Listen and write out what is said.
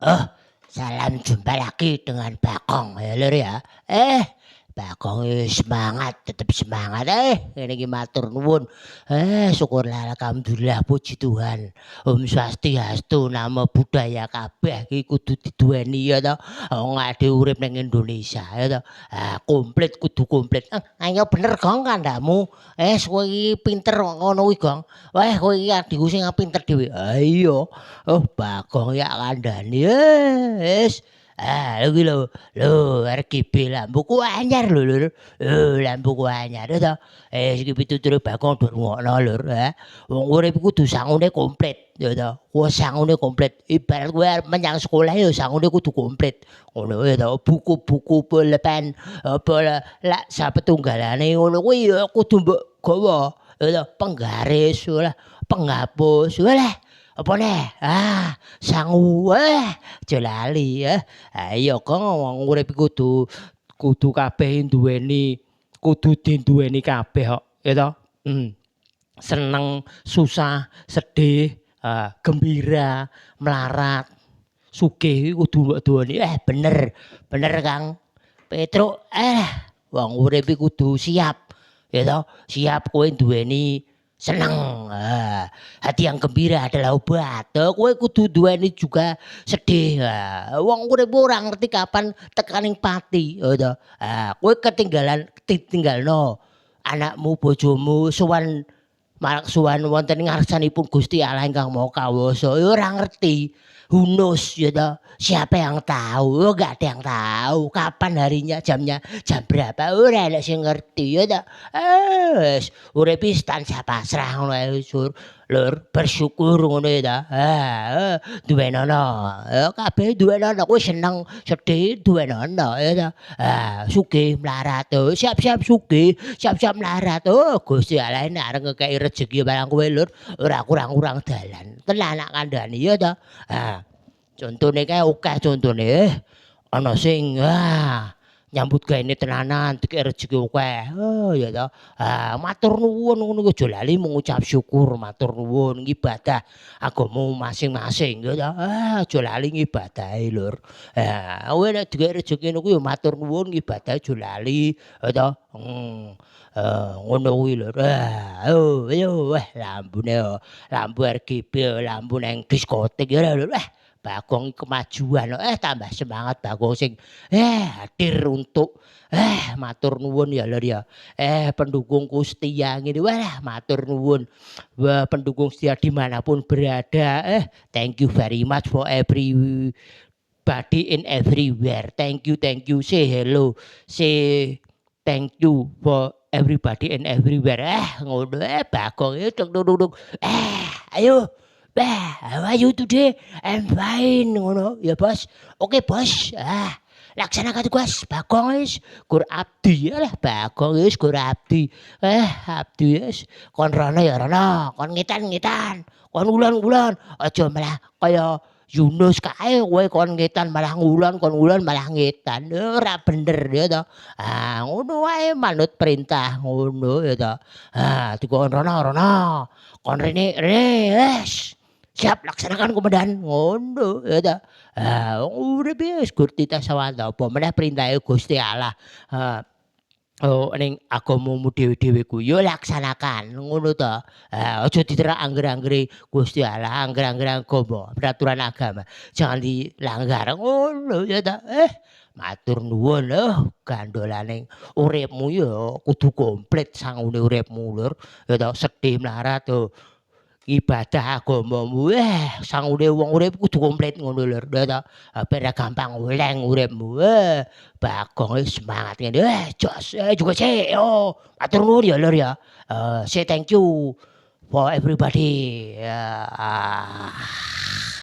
Oh, salam jumpa lagi dengan Bakong ya Lur ya. Bakong semangat, tetap semangat ngene iki matur nuwun. Syukurlah alhamdulillah puji Tuhan. Om Swastiastu, Namo Buddhaya kabeh iki kudu diduweni ya to. Wong ade urip ning Indonesia ya to. Komplit kudu komplit. Ayo bener Gong kandhamu. Kowe iki pinter ngono kuwi Gong. Wah, kowe iki adikku sing pinter dhewe. Iya. Oh, Bagong ya kandhani. Wis. Lho iki lho RGB lampuku anyar lho Lur. Lampuku anyar ya toh. Iki pituture Bagong dur ngono Lur, wong urip kudu sangune komplit ya toh. Kuwi sangune komplit. Ibarat kowe arep menyang sekolah ya sangune kudu komplit. Ngono ya toh. Buku-buku, pulpen, apa lak sapetunggalane ngono kuwi ya kudu mbok gawa. Ya toh, penggaris, penghapus, apa neh? Sangu, aja lali ya. Iya kok wong urip kudu kabeh kudu dinduweni kabeh kok, ya toh. Seneng, susah, sedih, gembira, melarat, sugih iki kudu mbok duweni. Bener, bener Kang Petruk. Wong urip iki kudu siap, ya toh. Siap kowe duweni seneng. Hati yang gembira adalah obat. Kowe kudu duweni juga sedih. Wong urip ora ngerti kapan tekaning pati, ya toh. Kowe ditinggalno anakmu, bojomu sowan wonten ngarsanipun Gusti Allah ingkang Maha Kawasa. Ya ora ngerti. Who knows ya toh. Siapa yang tahu? Enggak ada yang tahu kapan harinya, jamnya, jam berapa. Ora ana sing ngerti ya toh. Wis urip wis tansah pasrah ngono ae Lur, bersyukur ngono ya toh. Duwenono. Kabeh duwenono. Kowe seneng, sedih duwenono ya toh. Sugih melarat. Siap-siap sugih, siap-siap melarat. Gusti Allah nek arep ngekeki rejeki marang kowe Lur, ora kurang-kurang dalan. Tenan nak kandhani ya toh. Contone kae akeh contone. Ana sing nyambut gaene tenanan, dikek rejeki akeh. Ya toh. Matur nuwun ngono kuwi aja lali mengucap syukur, matur nuwun ngibadah agama masing-masing ya toh. Aja lali ngibadahi Lur. Kowe nek dikek rejeki niku ya matur nuwun ngibadah aja lali ya toh. Ngono kuwi Lur. Lambune lampu RGB, lampu nang diskotik ya Lur. Bagong kemajuan tambah semangat Bagong sing hadir untuk matur nuwun ya Lur ya. Pendukungku setia ngene matur nuwun. Pendukung setia dimanapun berada thank you very much for everybody in everywhere. Thank you. Say hello. Say thank you for everybody and everywhere. Ngono Bagong duk. Ayo. How are you today? I'm fine ngono. Ya Bos. Oke Bos. Laksanakan tugas. Bagong wis gur abdi Bagong wis gur abdi. Abdi wis kon rono ya rono, kon ngitan-ngitan, kon ngulon-ngulon. Aja malah kaya Yunus kae kowe kon ngitan malah ngulon, kon ngulon malah ngitan. Ora bener ya toh. Ngono wae manut perintah ngono ya toh. Dikon rono, kon rene wis. Siap laksanakan komandan, ngono ya toh. Urip wis Gusti Tasawanda apa meneh perintahe Gusti Allah. Ning agamamu dhewe-dhewe ku ya laksanakan ngono toh. Aja diterak angger-anggere Gusti Allah, angger-anggere agama, peraturan agama. Jangan dilanggar ngono ya toh. Matur nuwun gandolaning uripmu ya kudu komplit sangune uripmu Lur. Ya toh sedih melarat ibadah agamamu sangune wong urip kudu komplit ngono Lur ya toh. Ben gampang oleng uripmu. Bagong wis semangat ngene. Jos juga matur nuwun ya Lur ya. Say thank you for everybody.